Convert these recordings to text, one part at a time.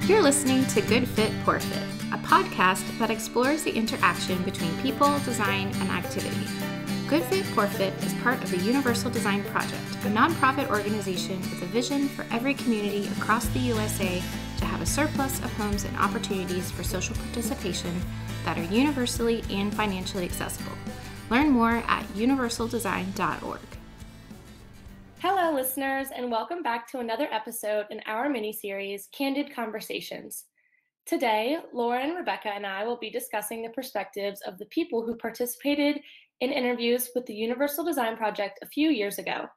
You're listening to Good Fit, Poor Fit, a podcast that explores the interaction between people, design, and activity. Good Fit, Poor Fit is part of the Universal Design Project, a nonprofit organization with a vision for every community across the USA to have a surplus of homes and opportunities for social participation that are universally and financially accessible. Learn more at universaldesign.org. Hello, listeners, and welcome back to another episode in our mini-series, Candid Conversations. Today, Lauren, Rebecca, and I will be discussing the perspectives of the people who participated in interviews with the Universal Design Project a few years ago.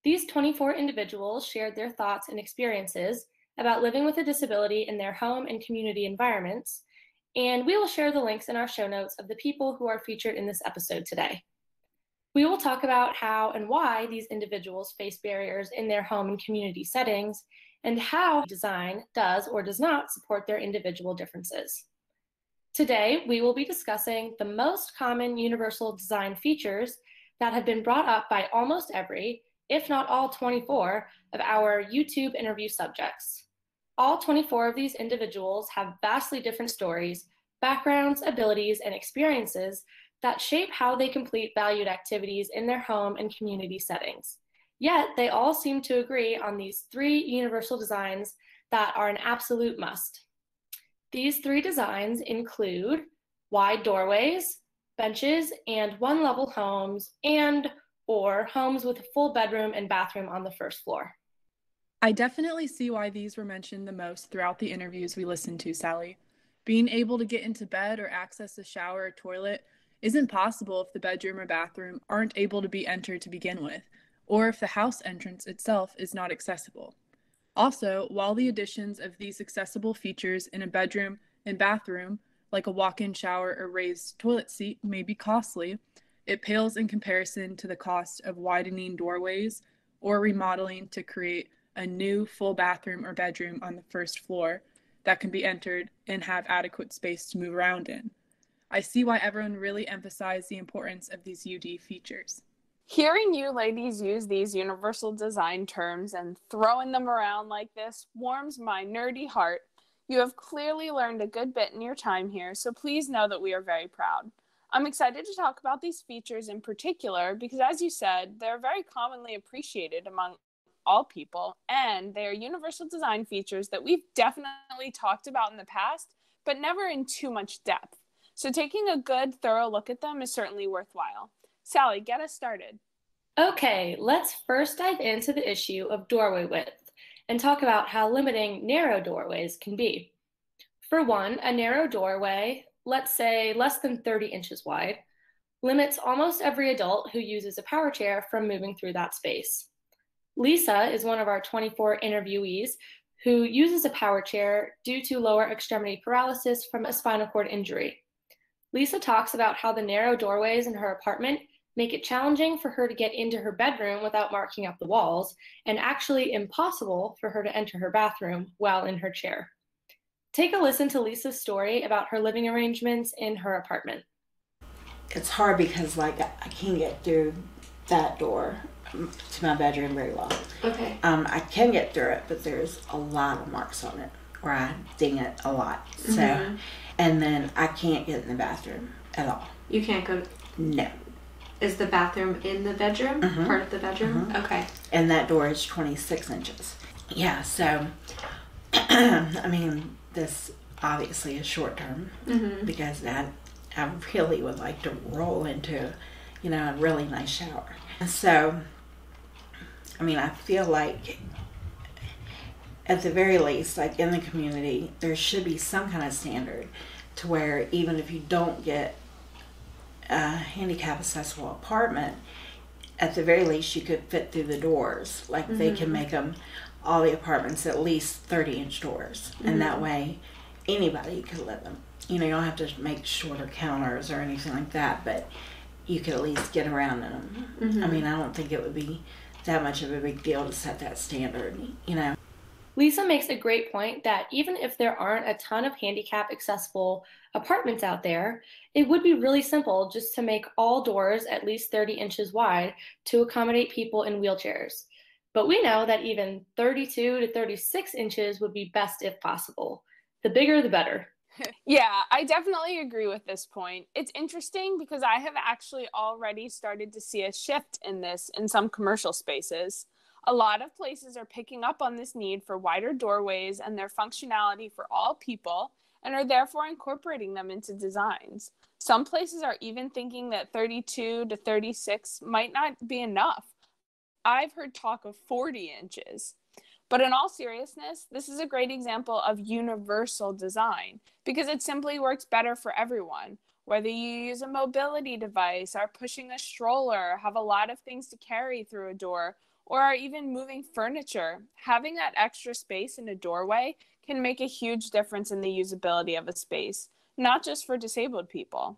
These 24 individuals shared their thoughts and experiences about living with a disability in their home and community environments, and we will share the links in our show notes of the people who are featured in this episode today. We will talk about how and why these individuals face barriers in their home and community settings, and how design does or does not support their individual differences. Today, we will be discussing the most common universal design features that have been brought up by almost every, if not all 24, of our YouTube interview subjects. All 24 of these individuals have vastly different stories, backgrounds, abilities, and experiences that shape how they complete valued activities in their home and community settings. Yet, they all seem to agree on these three universal designs that are an absolute must. These three designs include wide doorways, benches, and one-level homes, or homes with a full bedroom and bathroom on the first floor. I definitely see why these were mentioned the most throughout the interviews we listened to, Sally. Being able to get into bed or access a shower or toilet isn't possible if the bedroom or bathroom aren't able to be entered to begin with, or if the house entrance itself is not accessible. Also, while the additions of these accessible features in a bedroom and bathroom, like a walk-in shower or raised toilet seat, may be costly, it pales in comparison to the cost of widening doorways or remodeling to create a new full bathroom or bedroom on the first floor that can be entered and have adequate space to move around in. I see why everyone really emphasized the importance of these UD features. Hearing you ladies use these universal design terms and throwing them around like this warms my nerdy heart. You have clearly learned a good bit in your time here, so please know that we are very proud. I'm excited to talk about these features in particular because, as you said, they're very commonly appreciated among all people, and they are universal design features that we've definitely talked about in the past, but never in too much depth. So taking a good, thorough look at them is certainly worthwhile. Sally, get us started. Okay, let's first dive into the issue of doorway width and talk about how limiting narrow doorways can be. For one, a narrow doorway, let's say less than 30 inches wide, limits almost every adult who uses a power chair from moving through that space. Lisa is one of our 24 interviewees who uses a power chair due to lower extremity paralysis from a spinal cord injury. Lisa talks about how the narrow doorways in her apartment make it challenging for her to get into her bedroom without marking up the walls, and actually impossible for her to enter her bathroom while in her chair. Take a listen to Lisa's story about her living arrangements in her apartment. It's hard because I can't get through that door to my bedroom very well. Okay. I can get through it, but there's a lot of marks on it where I ding it a lot. So, and then I can't get in the bathroom at all. You can't go? No. Is the bathroom in the bedroom? Part of the bedroom? Okay. And that door is 26 inches. Yeah, so, I mean, this obviously is short term because I really would like to roll into, a really nice shower. So, I mean, I feel like at the very least, like in the community, there should be some kind of standard to where even if you don't get a handicap accessible apartment, at the very least you could fit through the doors. Like they can make them, all the apartments, at least 30-inch doors. And that way anybody could live in. You don't have to make shorter counters or anything like that, but you could at least get around in them. I mean, I don't think it would be that much of a big deal to set that standard, Lisa makes a great point that even if there aren't a ton of handicap accessible apartments out there, it would be really simple just to make all doors at least 30 inches wide to accommodate people in wheelchairs. But we know that even 32 to 36 inches would be best if possible. The bigger, the better. Yeah, I definitely agree with this point. It's interesting because I have actually already started to see a shift in this in some commercial spaces. A lot of places are picking up on this need for wider doorways and their functionality for all people, and are therefore incorporating them into designs. Some places are even thinking that 32 to 36 might not be enough. I've heard talk of 40 inches. But in all seriousness, this is a great example of universal design because it simply works better for everyone. Whether you use a mobility device, are pushing a stroller, have a lot of things to carry through a door, or are even moving furniture, having that extra space in a doorway can make a huge difference in the usability of a space, not just for disabled people.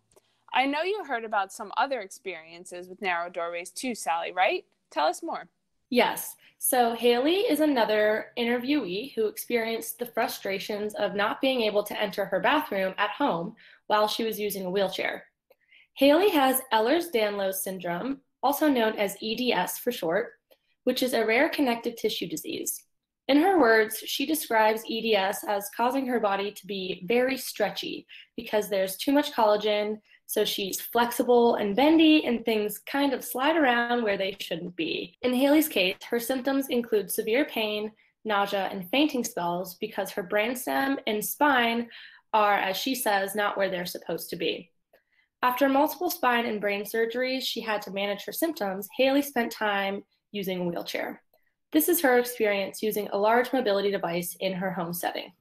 I know you heard about some other experiences with narrow doorways too, Sally, right? Tell us more. Yes. So Haley is another interviewee who experienced the frustrations of not being able to enter her bathroom at home while she was using a wheelchair. Haley has Ehlers-Danlos syndrome, also known as EDS for short, which is a rare connective tissue disease. In her words, she describes EDS as causing her body to be very stretchy because there's too much collagen, so she's flexible and bendy and things kind of slide around where they shouldn't be. In Haley's case, her symptoms include severe pain, nausea, and fainting spells because her brainstem and spine are, as she says, not where they're supposed to be. After multiple spine and brain surgeries, she had to manage her symptoms. Haley spent time using a wheelchair. This is her experience using a large mobility device in her home setting.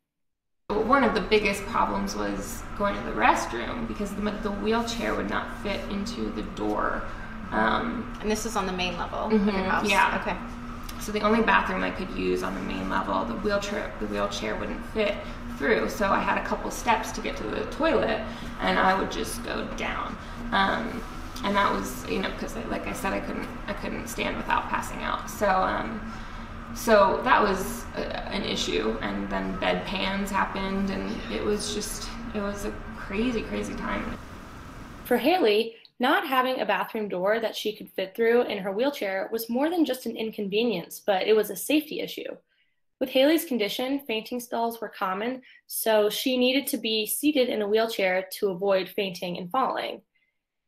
One of the biggest problems was going to the restroom because the wheelchair would not fit into the door. And this is on the main level of your house? Yeah. Okay. So the only bathroom I could use on the main level, the wheelchair wouldn't fit through. So I had a couple steps to get to the toilet, and I would just go down. And that was, because like I said, I couldn't stand without passing out. So that was an issue, and then bedpans happened, and it was a crazy, crazy time. For Haley, not having a bathroom door that she could fit through in her wheelchair was more than just an inconvenience, but it was a safety issue. With Haley's condition, fainting spells were common, so she needed to be seated in a wheelchair to avoid fainting and falling.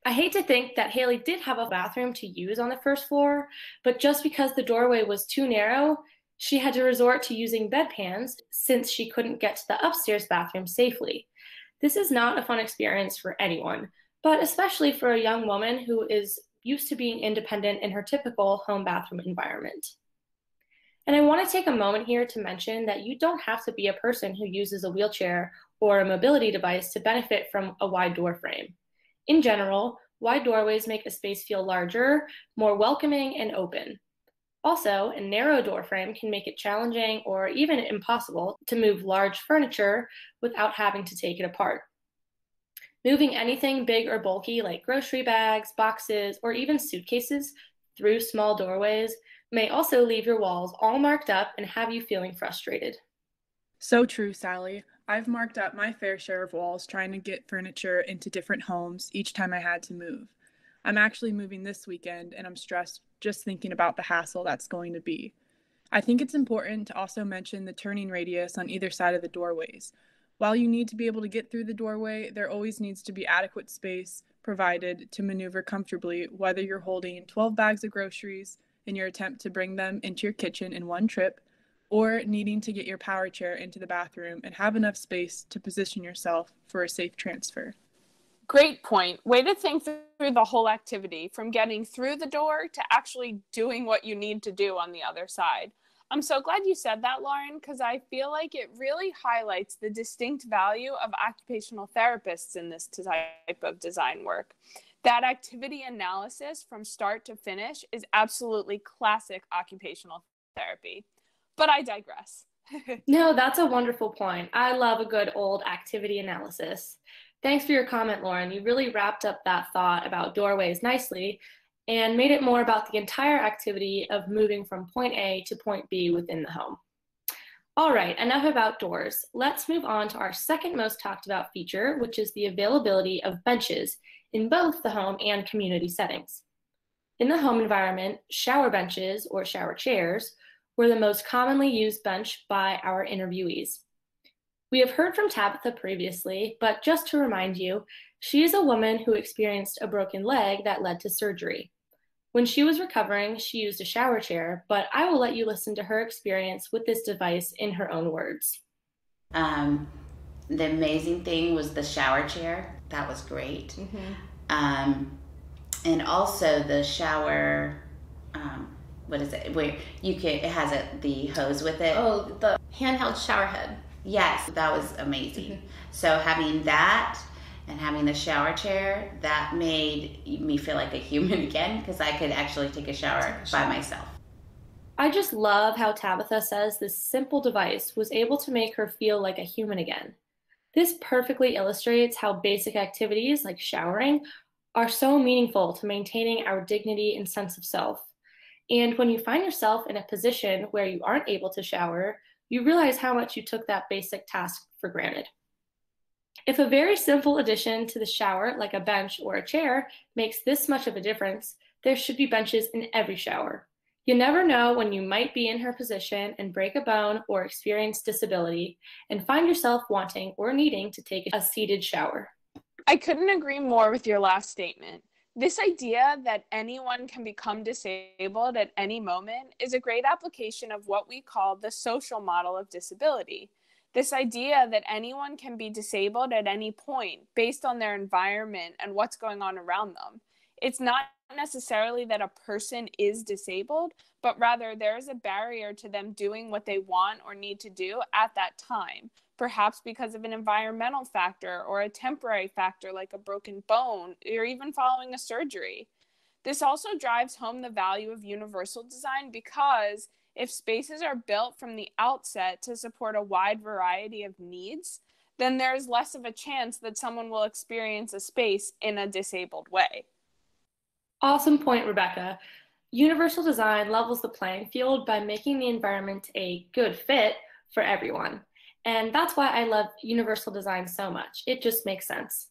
I hate to think that Haley did have a bathroom to use on the first floor, but just because the doorway was too narrow, she had to resort to using bedpans since she couldn't get to the upstairs bathroom safely. This is not a fun experience for anyone, but especially for a young woman who is used to being independent in her typical home bathroom environment. And I want to take a moment here to mention that you don't have to be a person who uses a wheelchair or a mobility device to benefit from a wide door frame. In general, wide doorways make a space feel larger, more welcoming, and open. Also, a narrow door frame can make it challenging or even impossible to move large furniture without having to take it apart. Moving anything big or bulky like grocery bags, boxes, or even suitcases through small doorways may also leave your walls all marked up and have you feeling frustrated. So true, Sally. I've marked up my fair share of walls trying to get furniture into different homes each time I had to move. I'm actually moving this weekend, and I'm stressed just thinking about the hassle that's going to be. I think it's important to also mention the turning radius on either side of the doorways. While you need to be able to get through the doorway, there always needs to be adequate space provided to maneuver comfortably, whether you're holding 12 bags of groceries in your attempt to bring them into your kitchen in one trip, or needing to get your power chair into the bathroom and have enough space to position yourself for a safe transfer. Great point. Way to think through the whole activity, from getting through the door to actually doing what you need to do on the other side. I'm so glad you said that, Lauren, because I feel like it really highlights the distinct value of occupational therapists in this type of design work. That activity analysis from start to finish is absolutely classic occupational therapy. But I digress. No, that's a wonderful point. I love a good old activity analysis. Thanks for your comment, Lauren. You really wrapped up that thought about doorways nicely and made it more about the entire activity of moving from point A to point B within the home. All right, enough about doors. Let's move on to our second most talked about feature, which is the availability of benches in both the home and community settings. In the home environment, shower benches or shower chairs were the most commonly used bench by our interviewees. We have heard from Tabitha previously, but just to remind you, she is a woman who experienced a broken leg that led to surgery. When she was recovering, she used a shower chair, but I will let you listen to her experience with this device in her own words. The amazing thing was the shower chair. That was great. And also the shower, what is it? Where it has the hose with it. Oh, the handheld shower head. Yes, that was amazing. So having that and having the shower chair, that made me feel like a human again, because I could actually take a shower by myself. I just love how Tabitha says this simple device was able to make her feel like a human again. This perfectly illustrates how basic activities like showering are so meaningful to maintaining our dignity and sense of self. And when you find yourself in a position where you aren't able to shower, you realize how much you took that basic task for granted. If a very simple addition to the shower, like a bench or a chair, makes this much of a difference, there should be benches in every shower. You never know when you might be in her position and break a bone or experience disability and find yourself wanting or needing to take a seated shower. I couldn't agree more with your last statement. This idea that anyone can become disabled at any moment is a great application of what we call the social model of disability. This idea that anyone can be disabled at any point based on their environment and what's going on around them. It's not necessarily that a person is disabled, but rather there is a barrier to them doing what they want or need to do at that time, perhaps because of an environmental factor or a temporary factor like a broken bone or even following a surgery. This also drives home the value of universal design because if spaces are built from the outset to support a wide variety of needs, then there is less of a chance that someone will experience a space in a disabled way. Awesome point, Rebecca. Universal design levels the playing field by making the environment a good fit for everyone. And that's why I love universal design so much. It just makes sense.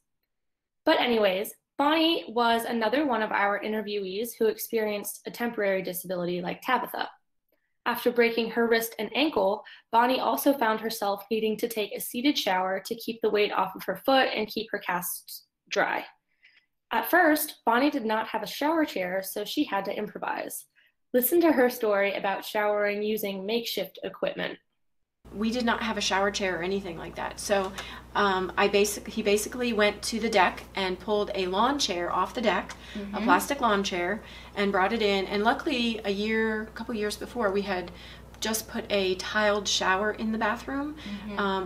But anyways, Bonnie was another one of our interviewees who experienced a temporary disability like Tabitha. After breaking her wrist and ankle, Bonnie also found herself needing to take a seated shower to keep the weight off of her foot and keep her casts dry. At first, Bonnie did not have a shower chair, so she had to improvise. Listen to her story about showering using makeshift equipment. We did not have a shower chair or anything like that. So he basically went to the deck and pulled a lawn chair off the deck, a plastic lawn chair, and brought it in. And luckily, a couple years before, we had just put a tiled shower in the bathroom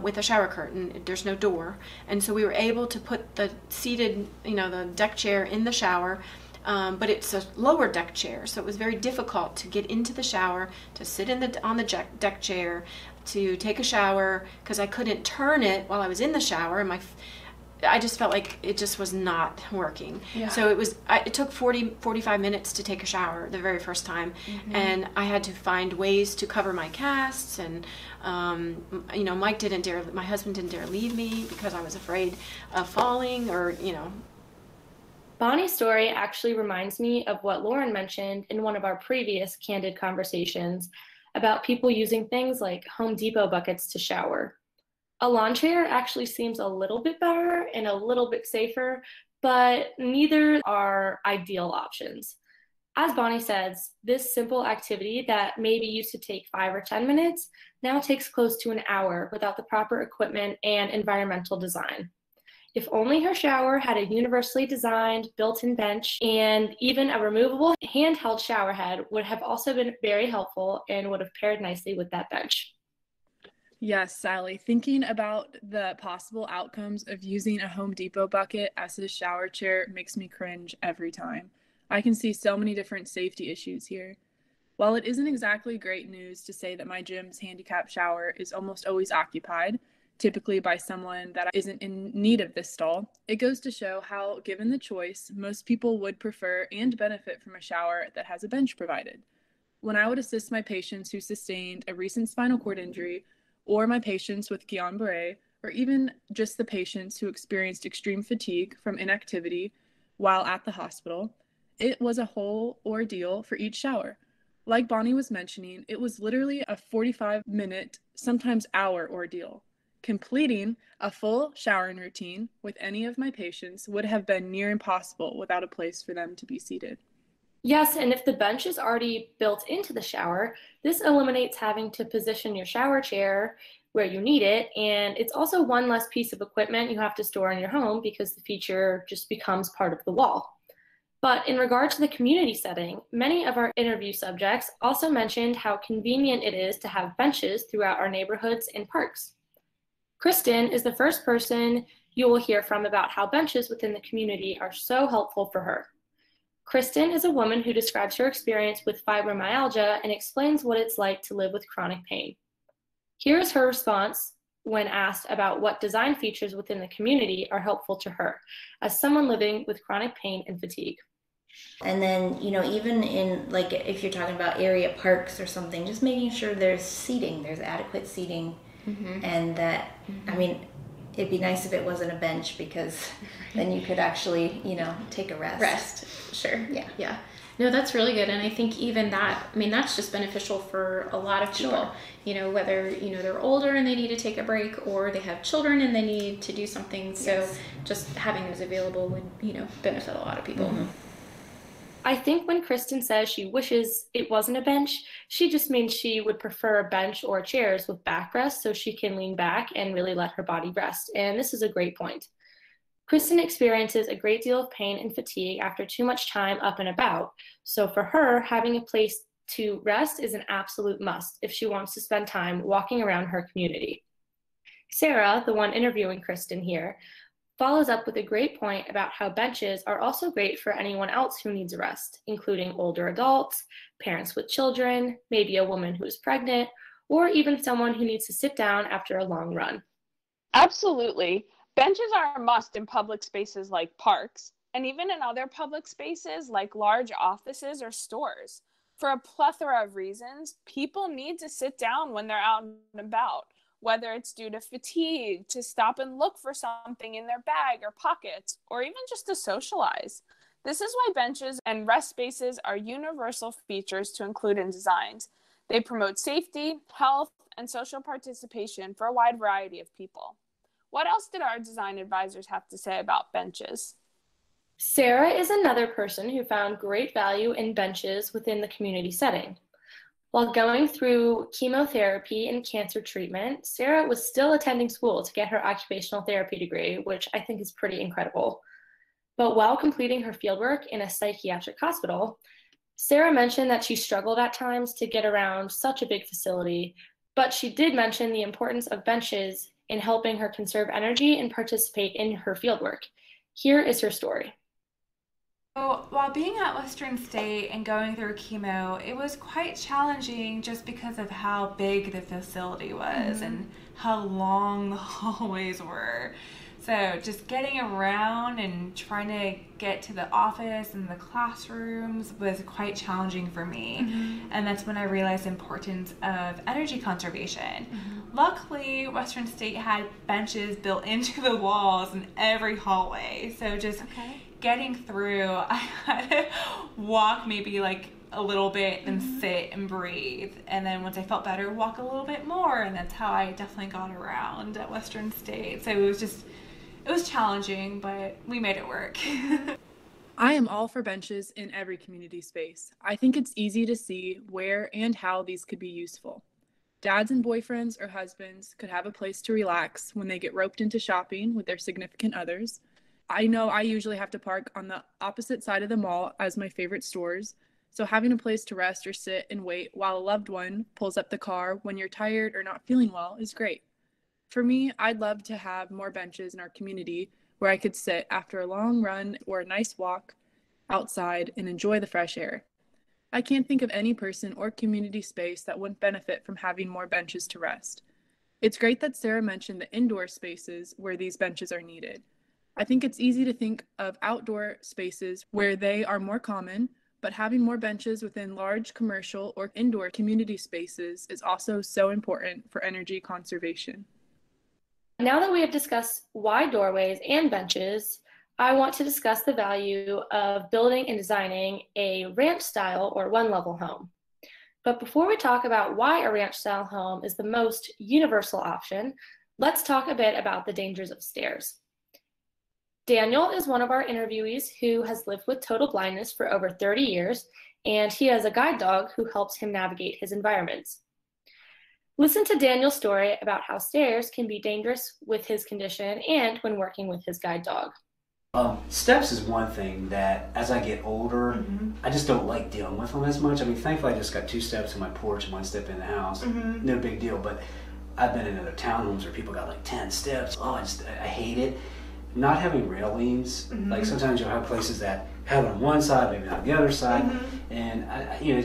with a shower curtain. There's no door. And so we were able to put the seated, the deck chair in the shower. But it's a lower deck chair, so it was very difficult to get into the shower, to sit on the deck chair, to take a shower, because I couldn't turn it while I was in the shower, and I just felt like it just was not working. Yeah. So it took 45 minutes to take a shower the very first time, and I had to find ways to cover my casts, and my husband didn't dare leave me because I was afraid of falling or. Bonnie's story actually reminds me of what Lauren mentioned in one of our previous candid conversations about people using things like Home Depot buckets to shower. A lawn chair actually seems a little bit better and a little bit safer, but neither are ideal options. As Bonnie says, this simple activity that maybe used to take 5 or 10 minutes now takes close to an hour without the proper equipment and environmental design. If only her shower had a universally designed built-in bench, and even a removable handheld shower head would have also been very helpful and would have paired nicely with that bench. Yes, Sally, thinking about the possible outcomes of using a Home Depot bucket as a shower chair makes me cringe every time. I can see so many different safety issues here. While it isn't exactly great news to say that my gym's handicap shower is almost always occupied, typically by someone that isn't in need of this stall, it goes to show how, given the choice, most people would prefer and benefit from a shower that has a bench provided. When I would assist my patients who sustained a recent spinal cord injury, or my patients with Guillain-Barré, or even just the patients who experienced extreme fatigue from inactivity while at the hospital, It was a whole ordeal for each shower. Like Bonnie was mentioning, it was literally a 45-minute, sometimes hour ordeal. Completing a full showering routine with any of my patients would have been near impossible without a place for them to be seated. Yes, and if the bench is already built into the shower, this eliminates having to position your shower chair where you need it, and it's also one less piece of equipment you have to store in your home because the feature just becomes part of the wall. But in regard to the community setting, many of our interview subjects also mentioned how convenient it is to have benches throughout our neighborhoods and parks. Kristen is the first person you will hear from about how benches within the community are so helpful for her. Kristen is a woman who describes her experience with fibromyalgia and explains what it's like to live with chronic pain. Here is her response when asked about what design features within the community are helpful to her as someone living with chronic pain and fatigue. And then, even in, like, if you're talking about area parks or something, just making sure there's seating, there's adequate seating, and that, it'd be nice if it wasn't a bench because then you could actually, take a rest. Sure. Yeah. No, that's really good. And I think even that, that's just beneficial for a lot of people, whether, they're older and they need to take a break or they have children and they need to do something. So just having those available would, benefit a lot of people. I think when Kristen says she wishes it wasn't a bench, she just means she would prefer a bench or chairs with backrest so she can lean back and really let her body rest. And this is a great point. Kristen experiences a great deal of pain and fatigue after too much time up and about. So for her, having a place to rest is an absolute must if she wants to spend time walking around her community. Sarah, the one interviewing Kristen here, follows up with a great point about how benches are also great for anyone else who needs a rest, including older adults, parents with children, maybe a woman who is pregnant, or even someone who needs to sit down after a long run. Absolutely. Benches are a must in public spaces like parks, and even in other public spaces like large offices or stores. For a plethora of reasons, people need to sit down when they're out and about, whether it's due to fatigue, to stop and look for something in their bag or pockets, or even just to socialize. This is why benches and rest spaces are universal features to include in designs. They promote safety, health, and social participation for a wide variety of people. What else did our design advisors have to say about benches? Sarah is another person who found great value in benches within the community setting. While going through chemotherapy and cancer treatment, Sarah was still attending school to get her occupational therapy degree, which I think is pretty incredible. But while completing her fieldwork in a psychiatric hospital, Sarah mentioned that she struggled at times to get around such a big facility, but she did mention the importance of benches in helping her conserve energy and participate in her fieldwork. Here is her story. So while being at Western State and going through chemo, it was quite challenging just because of how big the facility was and how long the hallways were. So just getting around and trying to get to the office and the classrooms was quite challenging for me. And that's when I realized the importance of energy conservation. Luckily, Western State had benches built into the walls in every hallway. So just getting through, I had to walk maybe like a little bit and sit and breathe. And then once I felt better, walk a little bit more. And that's how I definitely got around at Western State. So it was challenging, but we made it work. I am all for benches in every community space. I think it's easy to see where and how these could be useful. Dads and boyfriends or husbands could have a place to relax when they get roped into shopping with their significant others. I know I usually have to park on the opposite side of the mall as my favorite stores, so having a place to rest or sit and wait while a loved one pulls up the car when you're tired or not feeling well is great. For me, I'd love to have more benches in our community where I could sit after a long run or a nice walk outside and enjoy the fresh air. I can't think of any person or community space that wouldn't benefit from having more benches to rest. It's great that Sarah mentioned the indoor spaces where these benches are needed. I think it's easy to think of outdoor spaces where they are more common, but having more benches within large commercial or indoor community spaces is also so important for energy conservation. Now that we have discussed why doorways and benches I want to discuss the value of building and designing a ranch style or one-level home. But before we talk about why a ranch style home is the most universal option, let's talk a bit about the dangers of stairs. Daniel is one of our interviewees who has lived with total blindness for over 30 years, and he has a guide dog who helps him navigate his environments. Listen to Daniel's story about how stairs can be dangerous with his condition and when working with his guide dog. Steps is one thing that as I get older, I just don't like dealing with them as much. I mean, thankfully I just got 2 steps in my porch and 1 step in the house. No big deal, but I've been in other townhomes where people got like 10 steps. I hate it. Not having railings, like sometimes you'll have places that have it on one side, maybe not the other side. And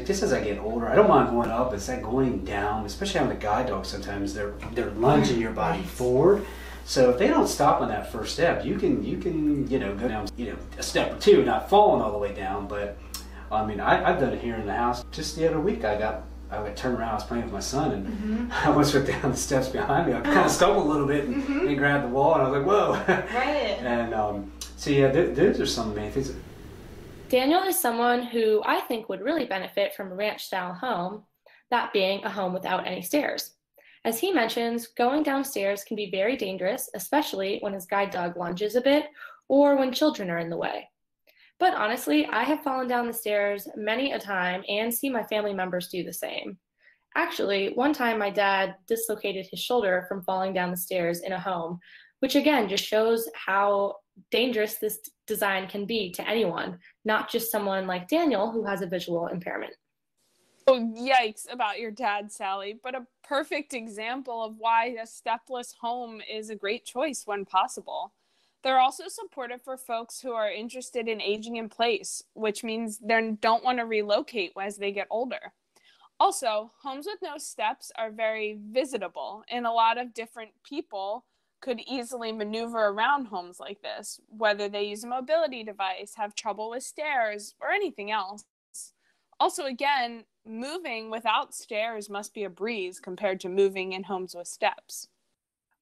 just as I get older, I don't mind going up. It's that going down, especially having a guide dog. Sometimes they're lunging your body forward. So if they don't stop on that first step, you can go down a step or 2, not falling all the way down. But I mean, I've done it here in the house. Just the other week, I would turn around. I was playing with my son, and I almost went down the steps behind me. I kind of stumbled a little bit and grabbed the wall, and I was like, "Whoa!" Right. And so yeah, those are some main things. Daniel is someone who I think would really benefit from a ranch-style home, that being a home without any stairs. As he mentions, going downstairs can be very dangerous, especially when his guide dog lunges a bit or when children are in the way. But honestly, I have fallen down the stairs many a time and see my family members do the same. Actually, one time my dad dislocated his shoulder from falling down the stairs in a home, which again just shows how dangerous this design can be to anyone, not just someone like Daniel who has a visual impairment. Oh, yikes about your dad, Sally, but a perfect example of why a stepless home is a great choice when possible. They're also supportive for folks who are interested in aging in place, which means they don't want to relocate as they get older. Also, homes with no steps are very visitable, and a lot of different people could easily maneuver around homes like this, whether they use a mobility device, have trouble with stairs, or anything else. Also, again, moving without stairs must be a breeze compared to moving in homes with steps.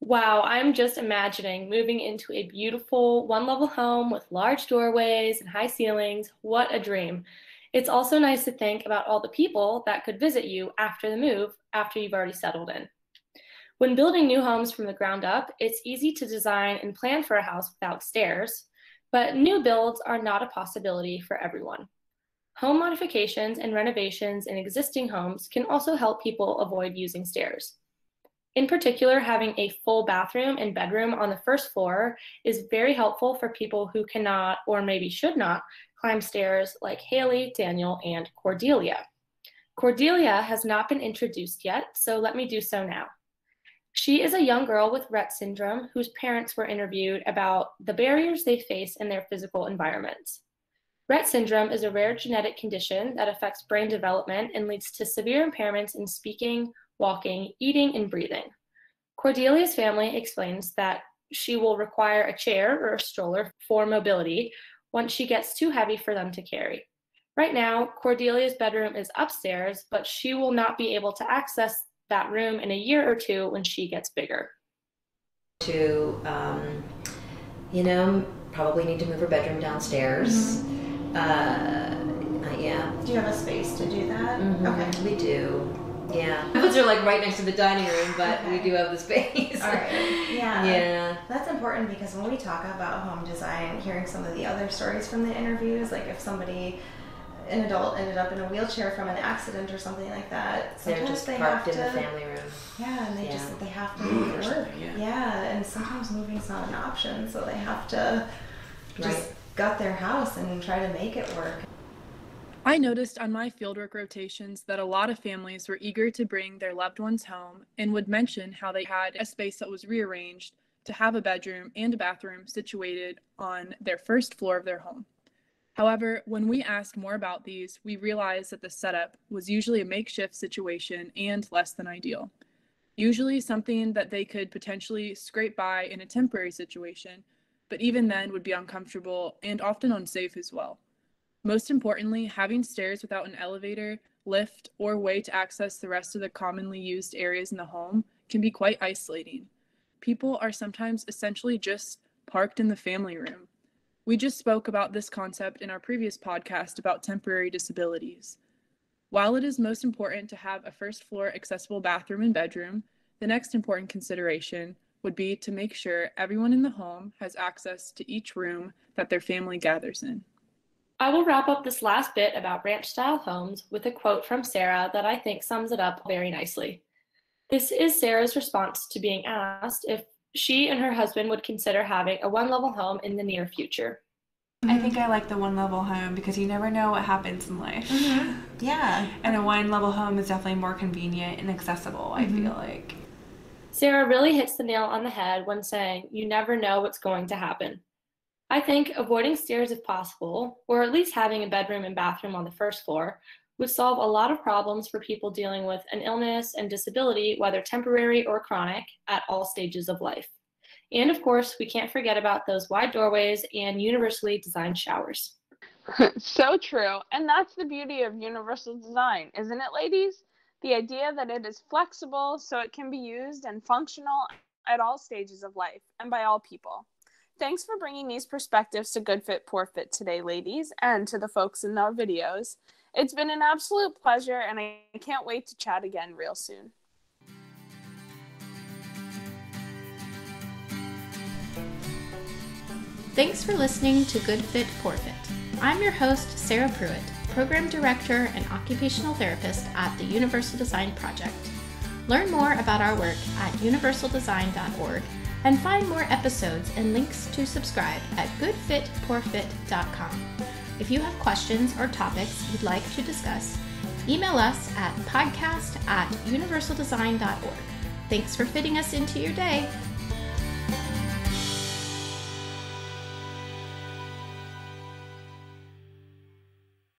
Wow, I'm just imagining moving into a beautiful one-level home with large doorways and high ceilings. What a dream. It's also nice to think about all the people that could visit you after the move, after you've already settled in. When building new homes from the ground up, it's easy to design and plan for a house without stairs, but new builds are not a possibility for everyone. Home modifications and renovations in existing homes can also help people avoid using stairs. In particular, having a full bathroom and bedroom on the first floor is very helpful for people who cannot, or maybe should not, climb stairs like Haley, Daniel, and Cordelia. Cordelia has not been introduced yet, so let me do so now. She is a young girl with Rett syndrome whose parents were interviewed about the barriers they face in their physical environments. Rett syndrome is a rare genetic condition that affects brain development and leads to severe impairments in speaking, walking, eating, and breathing. Cordelia's family explains that she will require a chair or a stroller for mobility once she gets too heavy for them to carry. Right now, Cordelia's bedroom is upstairs, but she will not be able to access that room in a year or 2 when she gets bigger. Probably need to move her bedroom downstairs. Yeah. Do you have a space to do that? Okay. We do. Yeah. Those are like right next to the dining room, but we do have the space. All right. Yeah. Yeah. That's important because when we talk about home design, hearing some of the other stories from the interviews, like if an adult ended up in a wheelchair from an accident or something like that, They're just parked in the family room. Yeah, and they have to move to work. Yeah, and sometimes moving's not an option, so they have to just gut their house and try to make it work. I noticed on my fieldwork rotations that a lot of families were eager to bring their loved ones home and would mention how they had a space that was rearranged to have a bedroom and a bathroom situated on their first floor of their home. However, when we asked more about these, we realized that the setup was usually a makeshift situation and less than ideal. Usually something that they could potentially scrape by in a temporary situation, but even then would be uncomfortable and often unsafe as well. Most importantly, having stairs without an elevator, lift, or way to access the rest of the commonly used areas in the home can be quite isolating. People are sometimes essentially just parked in the family room. We just spoke about this concept in our previous podcast about temporary disabilities. While it is most important to have a first floor accessible bathroom and bedroom, the next important consideration would be to make sure everyone in the home has access to each room that their family gathers in. I will wrap up this last bit about ranch-style homes with a quote from Sarah that I think sums it up very nicely. This is Sarah's response to being asked if she and her husband would consider having a one-level home in the near future. I think I like the one-level home because you never know what happens in life. Yeah. And a one-level home is definitely more convenient and accessible, I feel like. Sarah really hits the nail on the head when saying you never know what's going to happen. I think avoiding stairs if possible, or at least having a bedroom and bathroom on the first floor, would solve a lot of problems for people dealing with an illness and disability, whether temporary or chronic, at all stages of life. And of course, we can't forget about those wide doorways and universally designed showers. So true. And that's the beauty of universal design, isn't it, ladies? The idea that it is flexible so it can be used and functional at all stages of life and by all people. Thanks for bringing these perspectives to Good Fit, Poor Fit today, ladies, and to the folks in our videos. It's been an absolute pleasure, and I can't wait to chat again real soon. Thanks for listening to Good Fit, Poor Fit. I'm your host, Sarah Pruitt, Program Director and Occupational Therapist at the Universal Design Project. Learn more about our work at universaldesign.org and find more episodes and links to subscribe at goodfitpoorfit.com. If you have questions or topics you'd like to discuss, email us at podcast@universaldesign.org. Thanks for fitting us into your day.